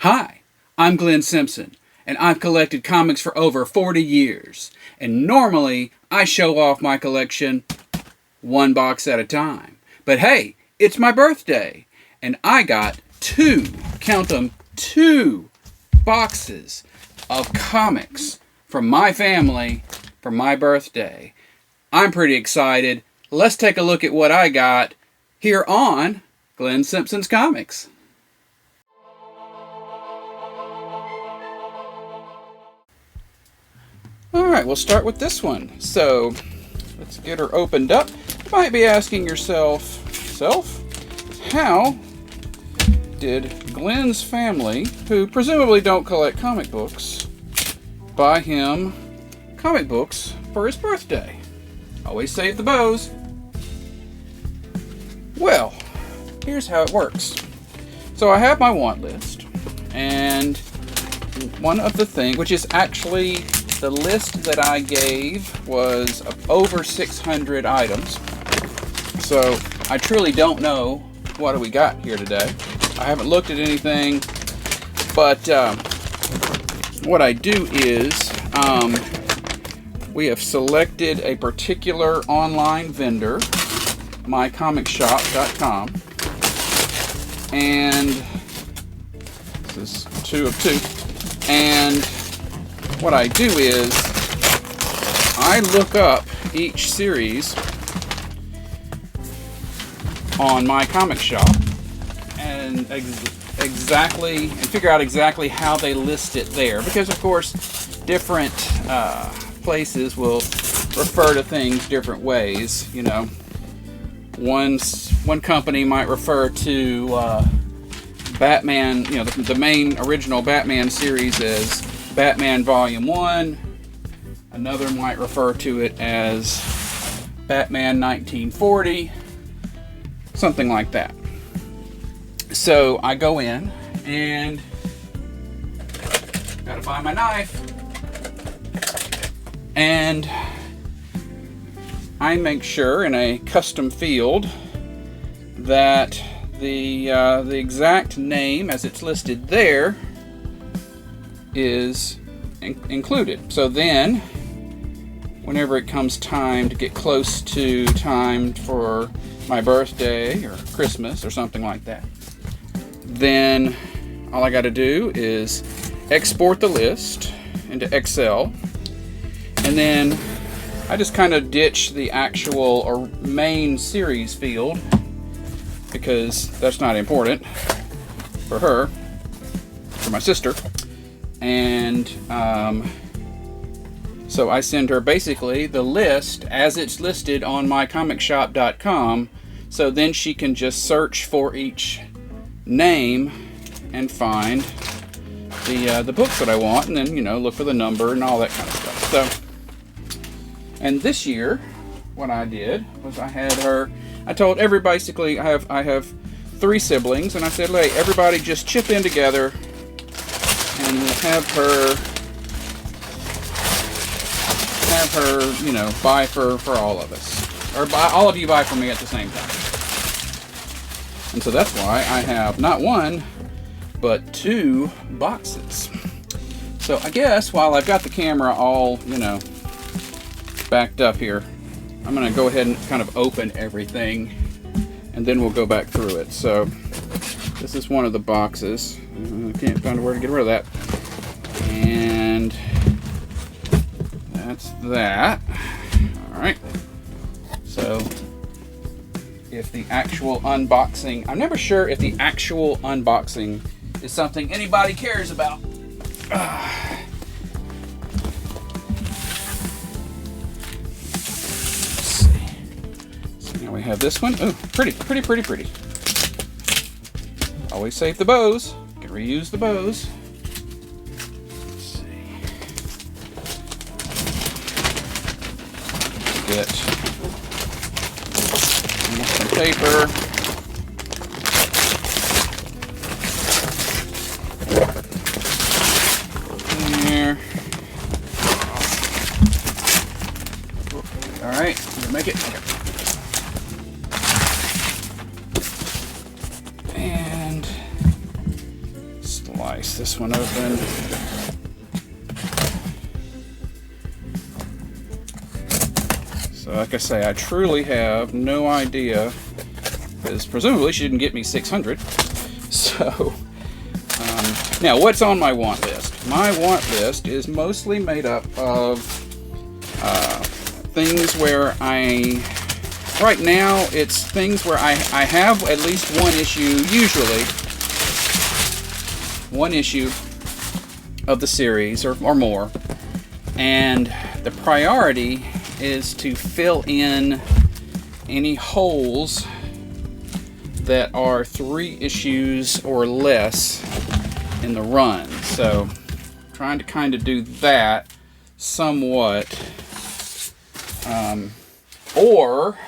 Hi, I'm Glenn Simpson, and I've collected comics for over 40 years. And normally, I show off my collection one box at a time. But hey, it's my birthday, and I got count them, two boxes of comics from my family for my birthday. I'm pretty excited. Let's take a look at what I got here on Glenn Simpson's Comics. Alright, we'll start with this one. So, let's get her opened up. You might be asking yourself, how did Glenn's family, who presumably don't collect comic books, buy him comic books for his birthday? Always save the bows. Well, here's how it works. So I have my want list, and one of the things, which is actually the list that I gave was of over 600 items. So I truly don't know what do we got here today. I haven't looked at anything, but what I do is we have selected a particular online vendor, mycomicshop.com, and this is 2 of 2. And what I do is I look up each series on my comic shop and figure out exactly how they list it there, because of course different places will refer to things different ways. You know, one company might refer to Batman, you know, the main original Batman series as Batman Volume 1. Another might refer to it as Batman 1940, something like that. So I go in and gotta find my knife, and I make sure in a custom field that the exact name as it's listed there is included. So then, whenever it comes time to get close to time for my birthday or Christmas or something like that, then all I got to do is export the list into Excel, and then I just kind of ditch the actual or main series field because that's not important for her, for my sister. And so I send her basically the list as it's listed on mycomicshop.com, so then she can just search for each name and find the books that I want, and then, you know, look for the number and all that kind of stuff. So, and this year what I did was I told everybody, basically I have 3 siblings, and I said, hey, everybody just chip in together and we'll have her, you know, buy for all of us, or all of you buy for me at the same time. And so that's why I have not 1 but 2 boxes. So I guess while I've got the camera all, you know, backed up here, I'm gonna go ahead and kind of open everything, and then we'll go back through it. So this is one of the boxes. I can't find where to get rid of that. And that's that. Alright. So if the actual unboxing, I'm never sure if the actual unboxing is something anybody cares about. Let's see. So now we have this one. Oh, pretty. Always save the bows. Can reuse the bows. Let's see. Get some paper. There. All right, did I make it? Okay. And slice this one open. So like I say, I truly have no idea, because presumably she didn't get me 600. So, now what's on my want list? My want list is mostly made up of things where right now it's things where I have at least one issue, usually one issue of the series or more, and the priority is to fill in any holes that are 3 issues or less in the run. So trying to kind of do that somewhat, or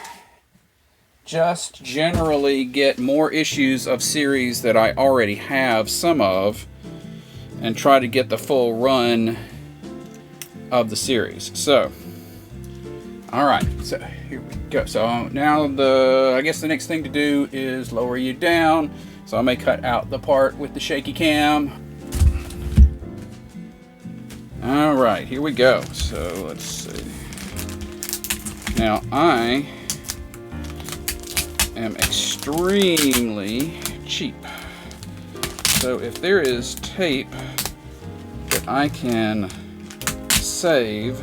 just generally get more issues of series that I already have some of and try to get the full run of the series. So alright, so here we go. So now I guess the next thing to do is lower you down. So I may cut out the part with the shaky cam. Alright, here we go. So let's see. Now I am extremely cheap. So if there is tape that I can save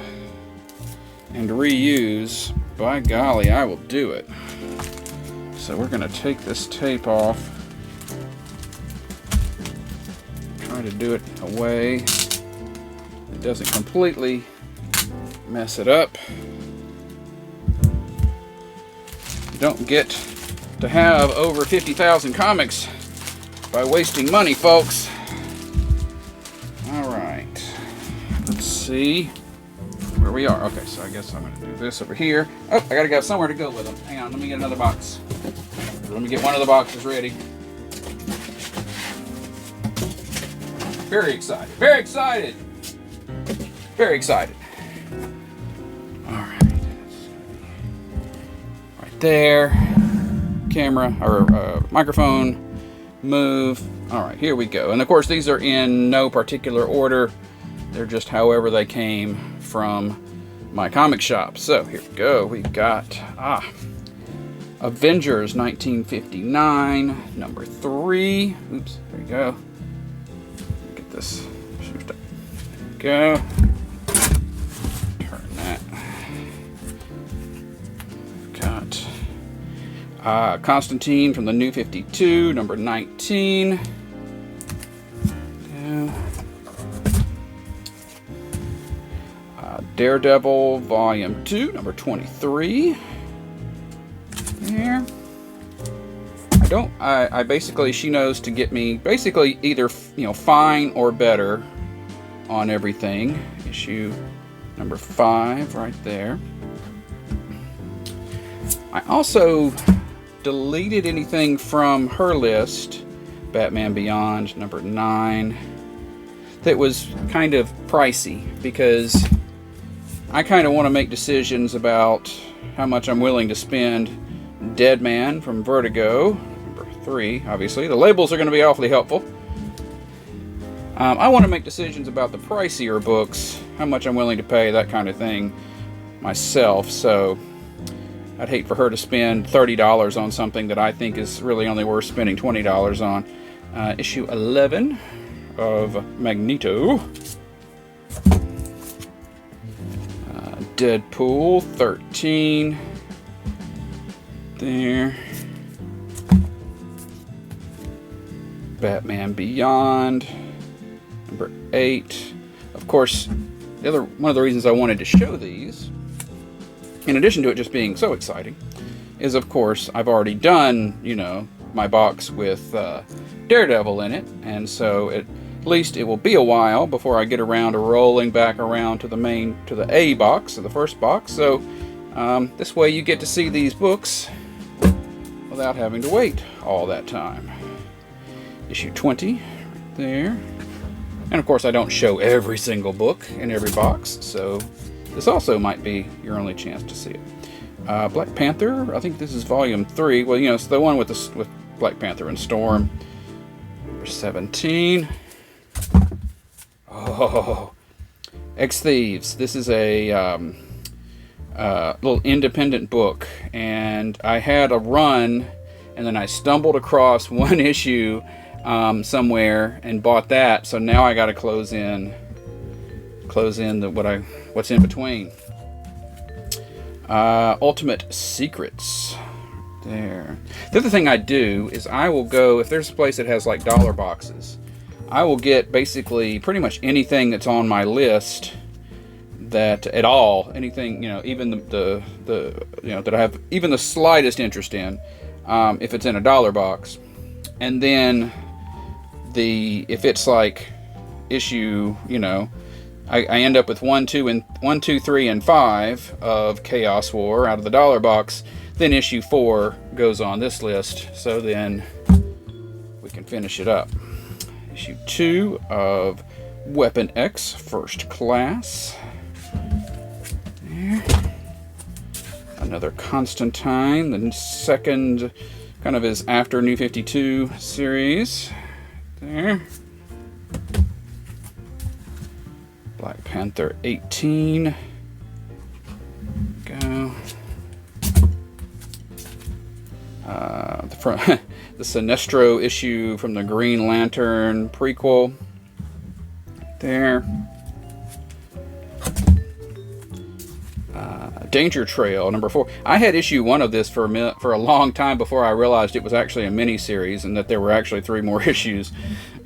and reuse, by golly, I will do it. So we're going to take this tape off, try to do it in a way that doesn't completely mess it up. You don't get to have over 50,000 comics by wasting money, folks. Alright, let's see where we are. Okay, so I guess I'm going to do this over here. Oh, I got to have somewhere to go with them. Hang on, let me get another box. Let me get one of the boxes ready. Very excited. Very excited. Very excited. Alright. Right there. Camera, or microphone. Move. Alright, here we go. And of course, these are in no particular order. They're just however they came from my comic shop. So here we go. We've got Avengers 1959, number 3. Oops, there we go. Get this shift up. There we go. Turn that. We've got Constantine from the New 52, number 19. Go. Daredevil Volume 2, number 23. There. I basically, she knows to get me basically either, fine or better on everything. Issue number 5 right there. I also deleted anything from her list, Batman Beyond, number 9, that was kind of pricey, because I kind of want to make decisions about how much I'm willing to spend. Dead Man from Vertigo, number 3, obviously. The labels are going to be awfully helpful. I want to make decisions about the pricier books, how much I'm willing to pay, that kind of thing, myself. So I'd hate for her to spend $30 on something that I think is really only worth spending $20 on. Issue 11 of Magneto. Deadpool 13. There. Batman Beyond, number 8. Of course, one of the reasons I wanted to show these, in addition to it just being so exciting, is of course I've already done, my box with Daredevil in it, and so at least it will be a while before I get around to rolling back around to the A box, or the first box. So this way you get to see these books without having to wait all that time. Issue 20, right there. And of course I don't show every single book in every box, so this also might be your only chance to see it. Black Panther, I think this is volume 3. Well, it's the one with Black Panther and Storm. Number 17. Oh, Ex-Thieves. This is a little independent book, and I had a run, and then I stumbled across one issue somewhere and bought that. So now I got to close in what's in between. Ultimate Secrets. There. The other thing I do is I will go, if there's a place that has like dollar boxes, I will get basically pretty much anything that's on my list that at all, anything, even the that I have even the slightest interest in, if it's in a dollar box. And then if it's like issue, I end up with 1, 2, 3, and 5 of Chaos War out of the dollar box. Then issue 4 goes on this list, so then we can finish it up. Issue 2 of Weapon X First Class. There. Another Constantine, the second kind of is after New 52 series. There. Black Panther 18. Go. The Sinestro issue from the Green Lantern prequel. There. Danger Trail number 4. I had issue 1 of this for a long time before I realized it was actually a mini series and that there were actually 3 more issues.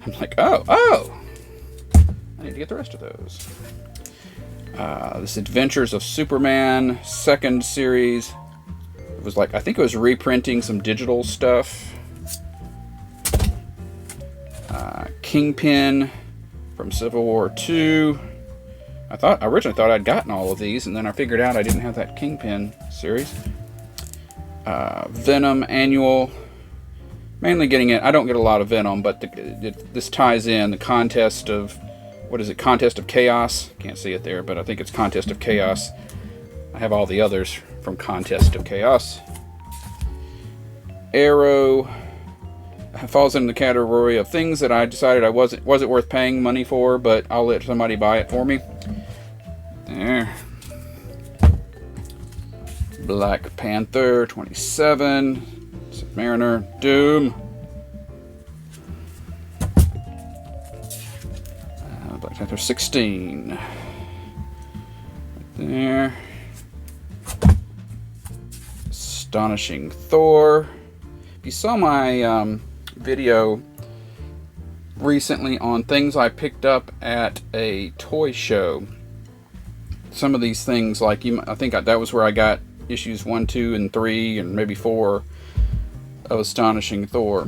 I'm like, oh, I need to get the rest of those. This Adventures of Superman 2nd series. It was like, I think it was reprinting some digital stuff. Kingpin from Civil War 2. I originally thought I'd gotten all of these, and then I figured out I didn't have that Kingpin series. Venom Annual. Mainly getting it. I don't get a lot of Venom, but this ties in the contest of, what is it? Contest of Chaos. Can't see it there, but I think it's Contest of Chaos. I have all the others from Contest of Chaos. Arrow falls into the category of things that I decided I wasn't worth paying money for, but I'll let somebody buy it for me. There. Black Panther 27. Submariner. Doom. Black Panther 16. Right there. Astonishing Thor. If you saw my video recently on things I picked up at a toy show, some of these things, like I think that was where I got issues 1, 2, and 3, and maybe 4 of Astonishing Thor.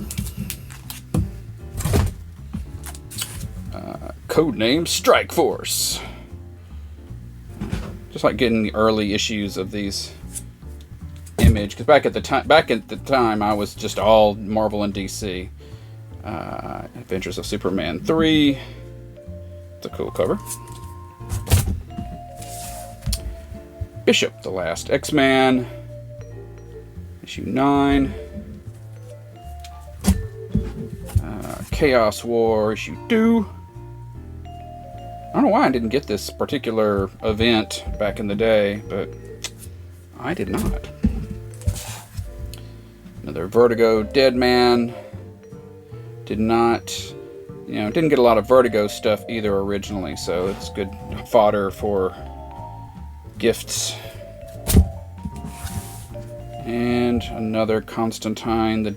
Codename Strike Force. Just like getting the early issues of these Image, because back at the time I was just all Marvel and DC. Adventures of Superman 3. It's a cool cover. Bishop, the Last X-Man. Issue 9. Chaos War, issue 2. I don't know why I didn't get this particular event back in the day, but I did not. Another Vertigo Deadman. Did not, didn't get a lot of Vertigo stuff either originally, so it's good fodder for gifts. And another Constantine, the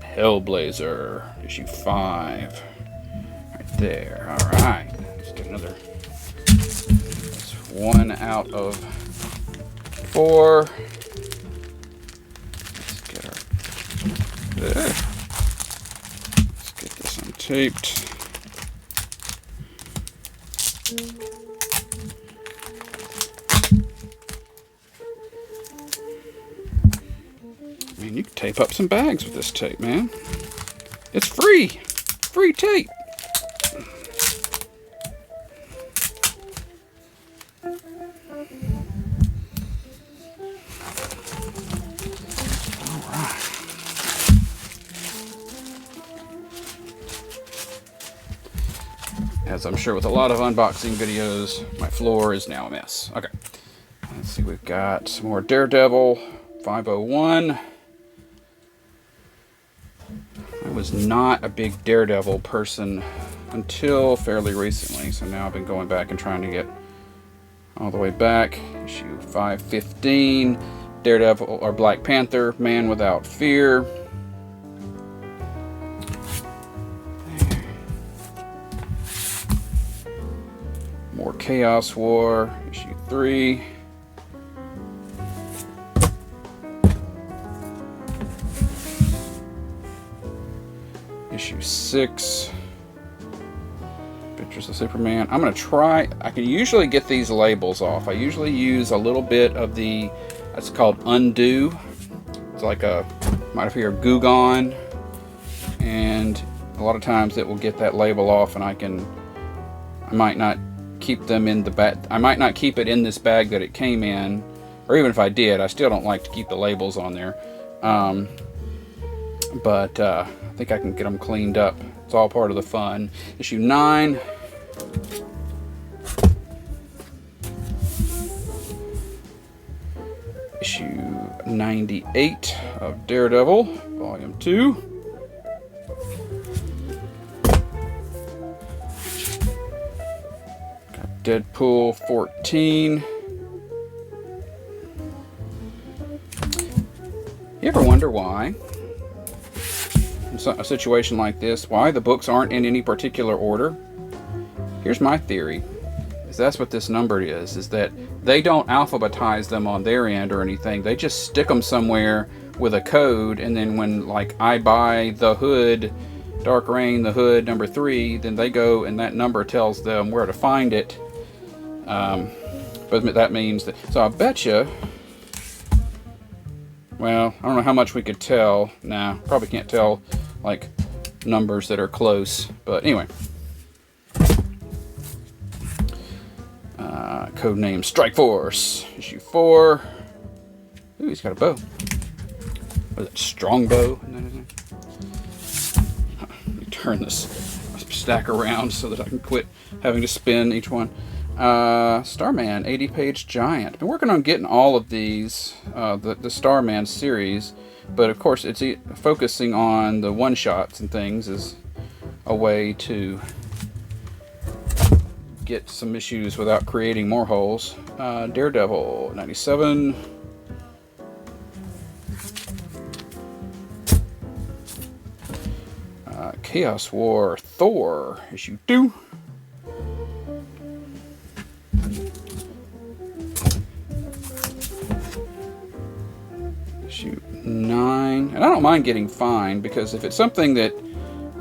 Hellblazer, issue 5. Right there. Alright. Let's get another. That's 1 out of 4. Let's get our. There. Let's get this untaped. I mean, you can tape up some bags with this tape, man. It's free! Free tape! Alright. As I'm sure with a lot of unboxing videos, my floor is now a mess. Okay, let's see, we've got some more Daredevil 501. I was not a big Daredevil person until fairly recently, so now I've been going back and trying to get all the way back. Issue 515, Daredevil or Black Panther, Man Without Fear. More Chaos War, issue 3. Issue 6. Pictures of Superman. I'm going to try, I can usually get these labels off. I usually use a little bit of the, it's called Undo. It's like a, might have here, Goo Gone. And a lot of times it will get that label off, and I might not keep them in the bag. I might not keep it in this bag that it came in, or even if I did, I still don't like to keep the labels on there. But I think I can get them cleaned up. It's all part of the fun. Issue 9. Issue 98 of Daredevil, Volume 2. Deadpool 14. You ever wonder why, in a situation like this, why the books aren't in any particular order? Here's my theory. That's what this number is that they don't alphabetize them on their end or anything. They just stick them somewhere with a code, and then when, like, I buy The Hood, Dark Reign, The Hood, number 3, then they go and that number tells them where to find it. But that means that, so I bet you, well, I don't know how much we could tell. Nah, probably can't tell like numbers that are close, but anyway. Codename Strike Force, issue 4. Ooh, he's got a bow. What is it, Strong Bow? Let me turn this stack around so that I can quit having to spin each one. Starman, 80-page giant. Been working on getting all of these, the Starman series, but of course it's focusing on the one-shots and things is a way to get some issues without creating more holes. Daredevil, 97. Chaos War, Thor, issue 2. Issue 9. And I don't mind getting fined, because if it's something that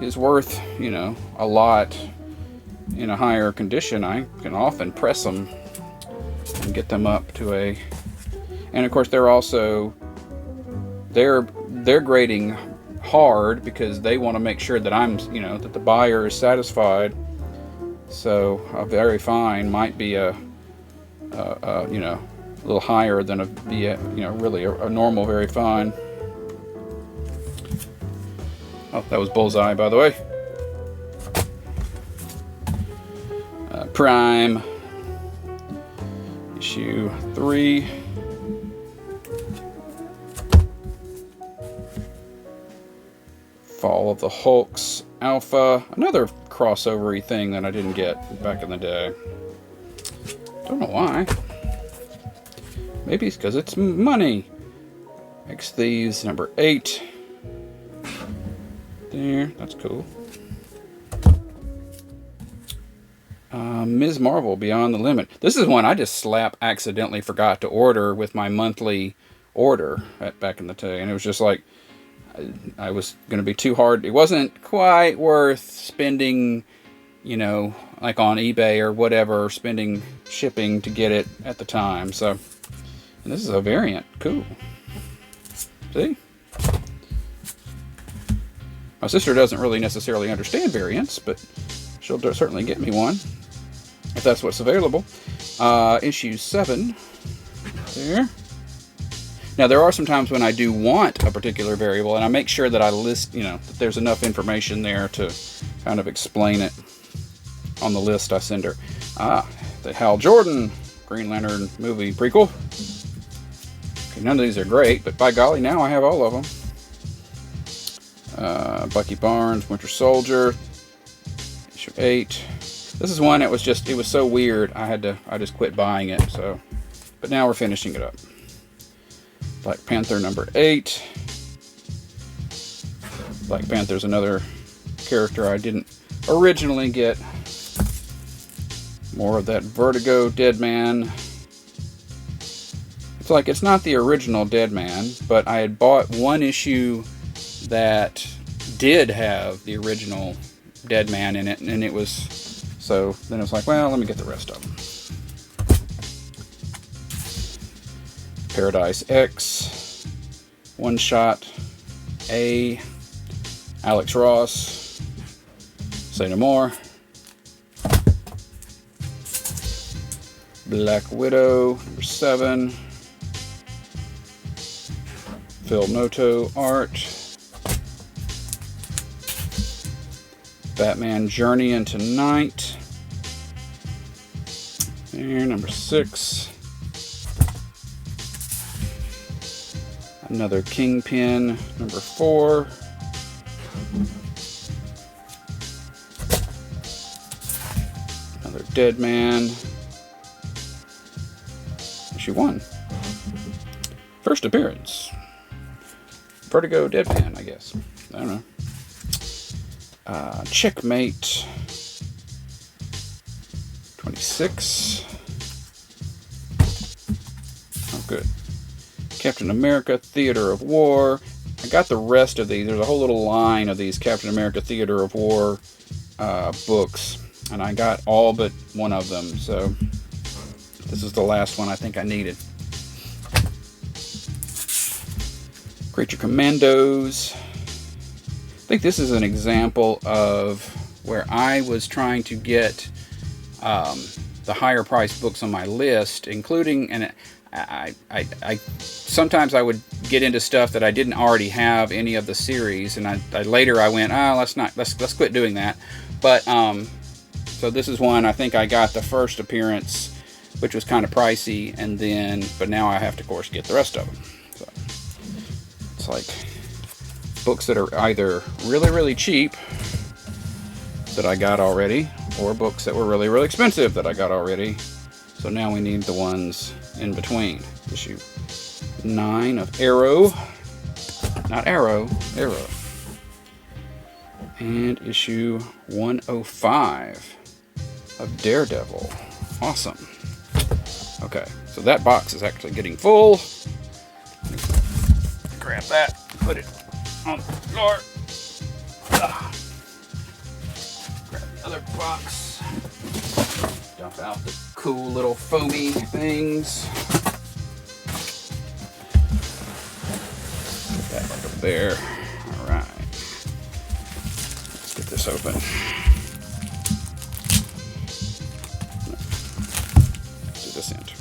is worth, you know, a lot in a higher condition, I can often press them and get them up to a, and of course they're also, they're grading hard because they want to make sure that I'm, you know, that the buyer is satisfied. So a very fine might be a you know, a little higher than you know, really a normal very fine. Oh, that was Bullseye, by the way. Prime, issue 3. Fall of the Hulks, Alpha, another crossover-y thing that I didn't get back in the day. Don't know why. Maybe it's because it's money. X-Thieves, number 8. There, that's cool. Ms. Marvel, Beyond the Limit. This is one I just accidentally forgot to order with my monthly order back in the day. And it was just like, I was going to be too hard. It wasn't quite worth spending, you know, like on eBay or whatever, spending shipping to get it at the time. So, and this is a variant. Cool. See? My sister doesn't really necessarily understand variants, but she'll certainly get me one if that's what's available. Issue 7. There. Now, there are some times when I do want a particular variable, and I make sure that I list, you know, that there's enough information there to kind of explain it. on the list I send her. The Hal Jordan Green Lantern movie prequel. Okay, none of these are great, but by golly, now I have all of them. Bucky Barnes, Winter Soldier, issue 8. This is one that was just, it was so weird, I just quit buying it, so. But now we're finishing it up. Black Panther number 8. Black Panther's another character I didn't originally get. More of that Vertigo Deadman. It's like, it's not the original Deadman, but I had bought one issue that did have the original Deadman in it, and it was, so then it was like, well, let me get the rest of them. Paradise X, One Shot, A, Alex Ross, Say No More, Black Widow, number 7, Phil Noto art, Batman Journey into Night, and number 6, another Kingpin, number 4, another Deadman, issue 1, first appearance, Vertigo Deadman, I guess, I don't know. Checkmate 26. Oh, good. Captain America Theater of War. I got the rest of these. There's a whole little line of these Captain America Theater of War books, and I got all but one of them, so this is the last one I think I needed. Creature Commandos. I think this is an example of where I was trying to get the higher priced books on my list, including, and I sometimes I would get into stuff that I didn't already have any of the series, and I later I went, let's quit doing that. But so this is one I think I got the first appearance, which was kind of pricey, and then but now I have to, of course, get the rest of them. So it's like books that are either really, really cheap that I got already, or books that were really, really expensive that I got already. So now we need the ones in between. Issue 9 of Arrow. Not Arrow, Arrow. And issue 105 of Daredevil. Awesome. Okay, so that box is actually getting full. Grab that, put it on the floor. Grab the other box. Dump out the cool little foamy things. Put that right up there. Alright. Let's get this open. Do this end.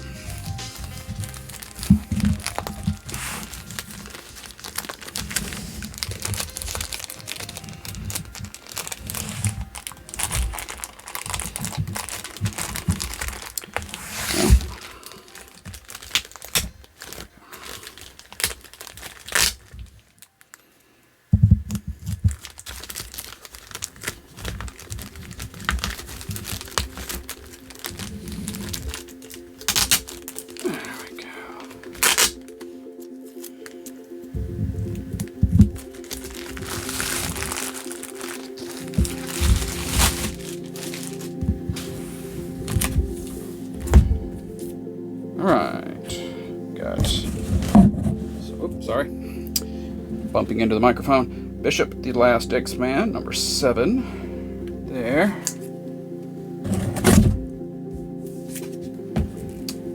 Bumping into the microphone. Bishop, the Last X-Man, number 7. There.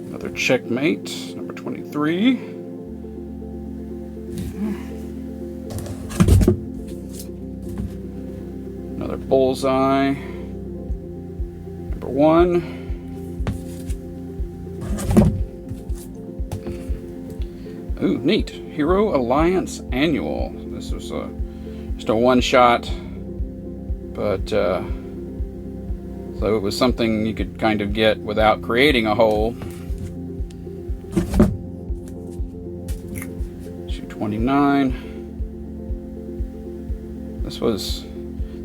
Another Checkmate, number 23. Another Bullseye, number 1. Ooh, neat. Hero Alliance Annual. This was just a one-shot, but So it was something you could kind of get without creating a hole. Issue 29. This was...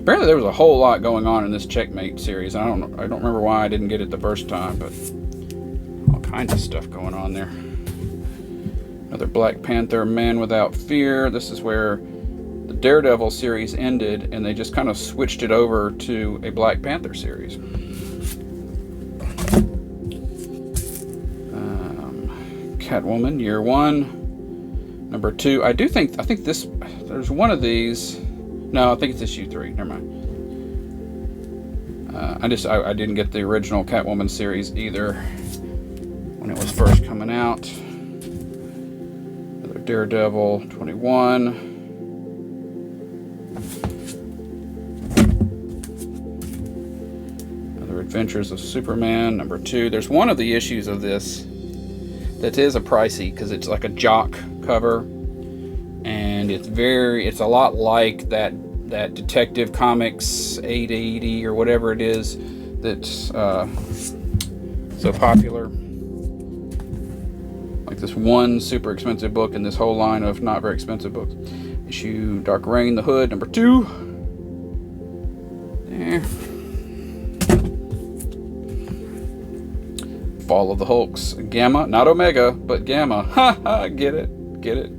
Apparently there was a whole lot going on in this Checkmate series. I don't remember why I didn't get it the first time, but all kinds of stuff going on there. Another Black Panther, Man Without Fear. This is where the Daredevil series ended, and they just kind of switched it over to a Black Panther series. Catwoman, Year 1, Number 2. I think this. There's one of these. No, I think it's issue 3. Never mind. I didn't get the original Catwoman series either when it was first coming out. Another Daredevil 21. Another Adventures of Superman number 2. There's one of the issues of this that is a pricey because it's like a jock cover. And it's a lot like that Detective Comics 880 or whatever it is that's so popular. Like this one super expensive book and this whole line of not very expensive books. Issue Dark Reign, The Hood, number 2. There. Fall of the Hulks, Gamma, not Omega, but Gamma. Ha ha, get it.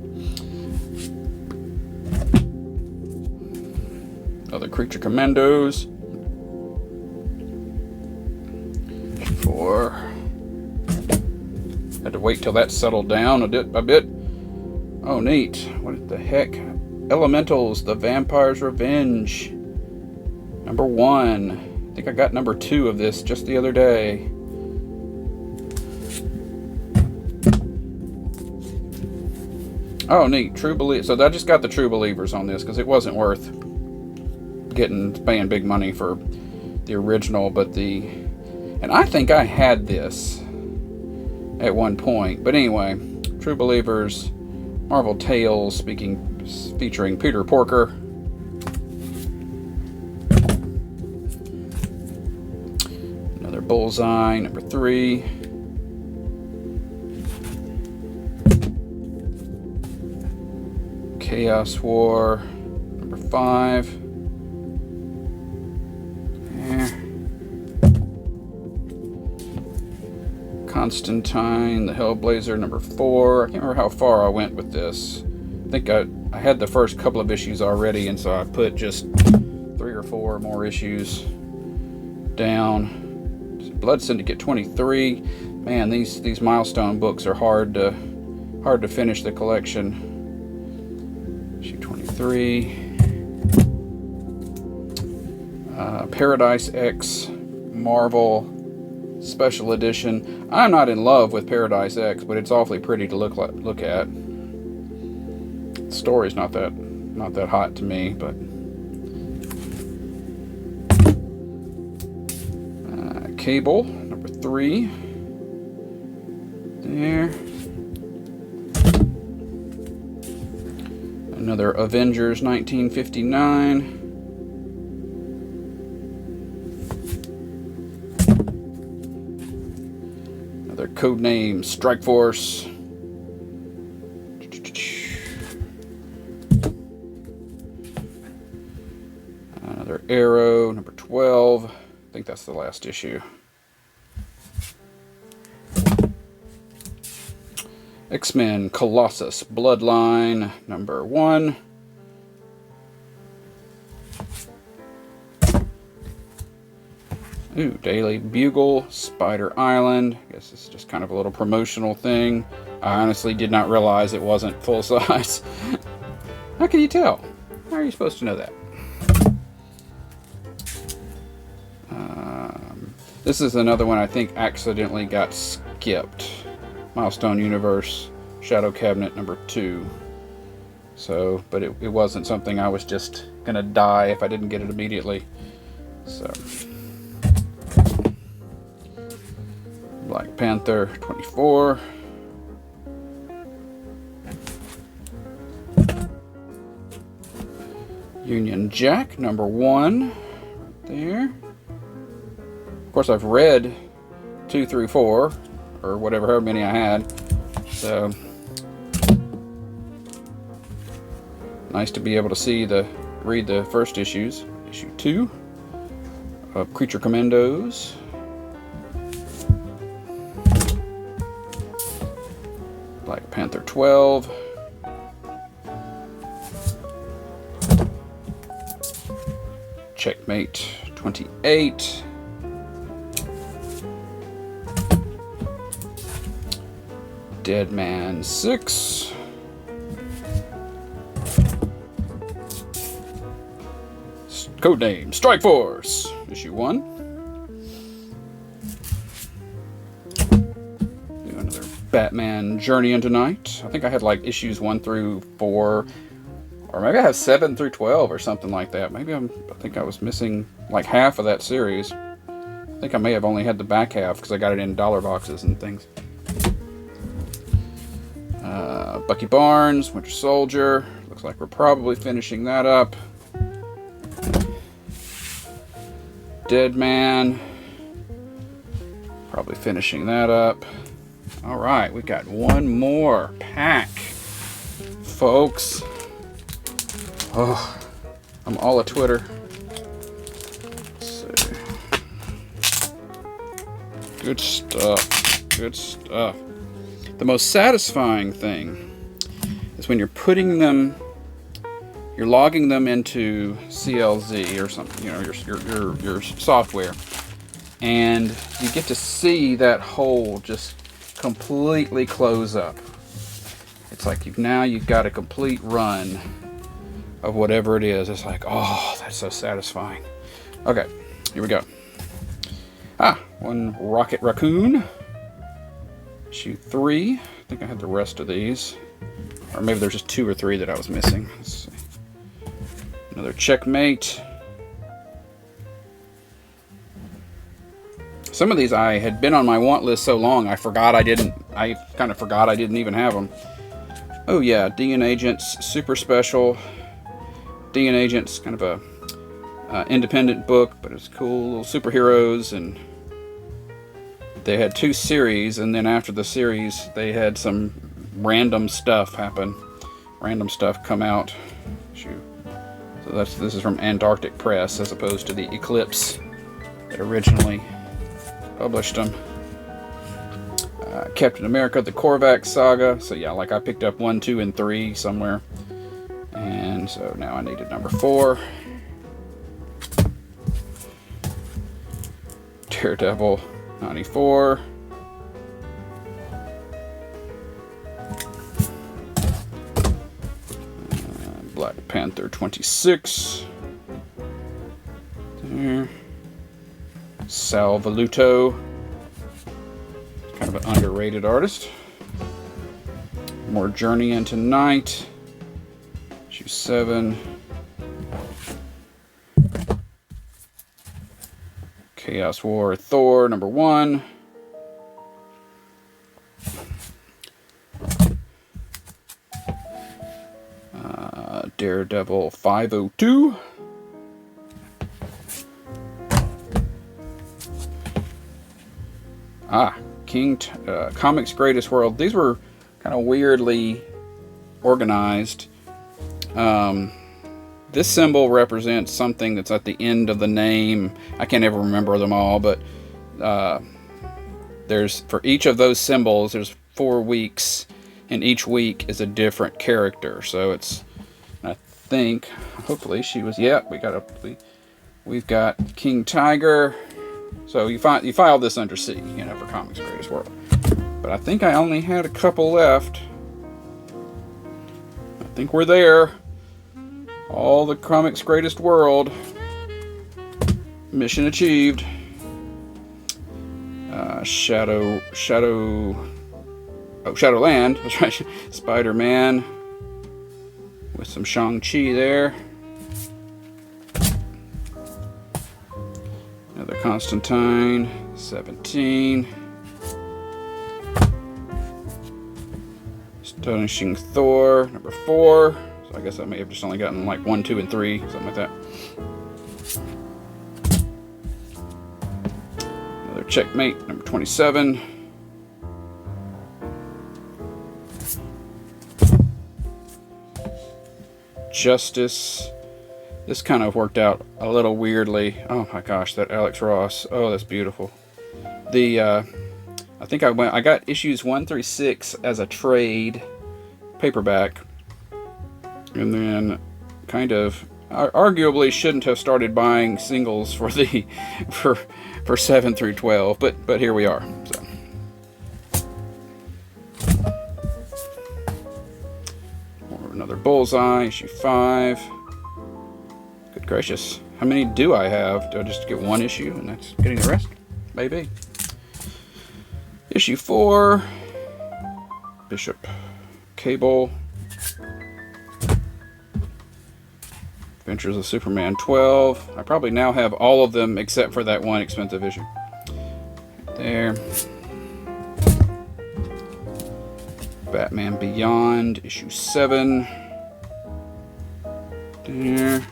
Other Creature Commandos. 4. Had to wait till that settled down a bit. Oh, neat. What the heck? Elementals, The Vampire's Revenge. Number 1. I think I got number 2 of this just the other day. Oh, neat. True Believers. So I just got the True Believers on this because it wasn't worth paying big money for the original, and I think I had this at one point. But anyway, True Believers, Marvel Tales, featuring Peter Porker. Another Bullseye, number 3. Chaos War, number 5. Constantine, the Hellblazer, number 4. I can't remember how far I went with this. I think I had the first couple of issues already, and so I put just 3 or 4 more issues down. Blood Syndicate 23. Man, these milestone books are hard to finish the collection. Issue 23. Paradise X, Marvel Special Edition. I'm not in love with Paradise X, but it's awfully pretty to look at. The story's not that hot to me, but Cable, number 3. There. Another Avengers 1959. Another Codename Strike Force. Another Arrow, number 12. I think that's the last issue. X-Men Colossus Bloodline, number 1. Ooh, Daily Bugle, Spider Island. I guess it's just kind of a little promotional thing. I honestly did not realize it wasn't full size. How can you tell? How are you supposed to know that? This is another one I think accidentally got skipped. Milestone Universe, Shadow Cabinet number 2. So, but it wasn't something I was just gonna die if I didn't get it immediately. So, Black Panther 24. Union Jack number 1, right there. Of course, I've read 2 through 4, or whatever, however many I had. So nice to be able to read the first issues. Issue 2 of Creature Commandos. Black Panther 12. Checkmate 28. Dead Man 6. Codename Strike Force, issue 1. Do another Batman Journey into Night. I think I had like issues 1 through 4, or maybe I have 7 through 12 or something like that. Maybe I think I was missing like half of that series. I think I may have only had the back half because I got it in dollar boxes and things. Bucky Barnes, Winter Soldier. Looks like we're probably finishing that up. Dead Man. Probably finishing that up. Alright, we got one more pack, folks. Oh, I'm all a Twitter. Let's see. Good stuff. Good stuff. The most satisfying thing is when you're putting them, you're logging them into CLZ or something, you know, your software, and you get to see that hole just completely close up. It's like you've got a complete run of whatever it is. It's like, oh, that's so satisfying. Okay, here we go. One Rocket Raccoon. Issue 3. I think I had the rest of these. Or maybe there's just 2 or 3 that I was missing. Let's see. Another Checkmate. Some of these I had been on my want list so long I kind of forgot I didn't even have them. Oh yeah, DN Agents Super Special. DN Agents, kind of a independent book, but it's cool. Little superheroes, and they had 2 series, and then after the series they had some random stuff happen. Random stuff come out. Shoot. So this is from Antarctic Press as opposed to the Eclipse that originally published them. Captain America, the Korvac Saga. So yeah, like I picked up 1, 2, and 3 somewhere. And so now I needed number 4. Daredevil 94. Black Panther 26. There. Sal Velluto. Kind of an underrated artist. More Journey into Night. Issue 7. Chaos War Thor number 1. Daredevil 502. Comics Greatest World. These were kind of weirdly organized. This symbol represents something that's at the end of the name. I can't ever remember them all, but there's, for each of those symbols, there's 4 weeks, and each week is a different character. So it's, I think, hopefully she was, yeah, we've got King Tiger. So you file this under C, you know, for Comics Greatest World. But I think I only had a couple left. I think we're there. All the Comics Greatest World. Mission achieved. Shadowland. That's right. Spider-Man. With some Shang-Chi there. Another Constantine. 17. Astonishing Thor. Number 4. So I guess I may have just only gotten like 1, 2, and 3. Something like that. Another Checkmate, number 27. Justice. This kind of worked out a little weirdly. Oh my gosh, that Alex Ross. Oh, that's beautiful. I think I got issues 1 through 6 as a trade paperback, and then kind of arguably shouldn't have started buying singles for the for 7 through 12, but here we are. So another Bullseye, issue 5. Good gracious, how many do I have? Do I just get one issue and that's getting the rest? Maybe. Issue 4, Bishop Cable, Adventures of Superman 12. I probably now have all of them except for that one expensive issue. There. Batman Beyond, issue 7. There.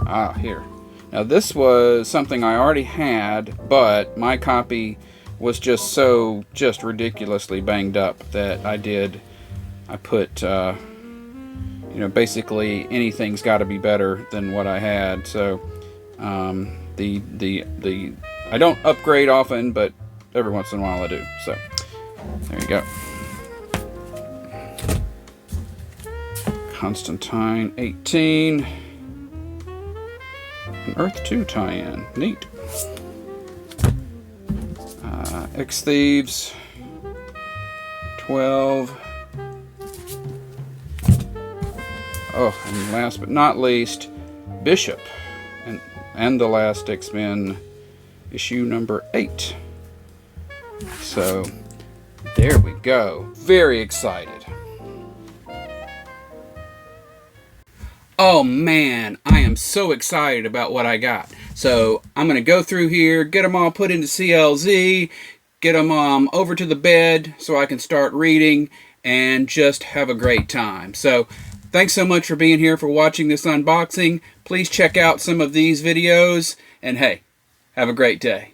Ah, here. Now this was something I already had, but my copy was just ridiculously banged up that I put basically anything's got to be better than what I had. So I don't upgrade often, but every once in a while I do. So there you go. Constantine 18. An Earth 2 tie-in. Neat. X-Thieves 12. Oh, and last but not least, Bishop and the Last X-Men, issue number 8. So there we go. Very excited. Oh man, I am so excited about what I got. So I'm going to go through here, get them all put into CLZ, get them over to the bed so I can start reading and just have a great time. So thanks so much for being here, for watching this unboxing. Please check out some of these videos, and hey, have a great day.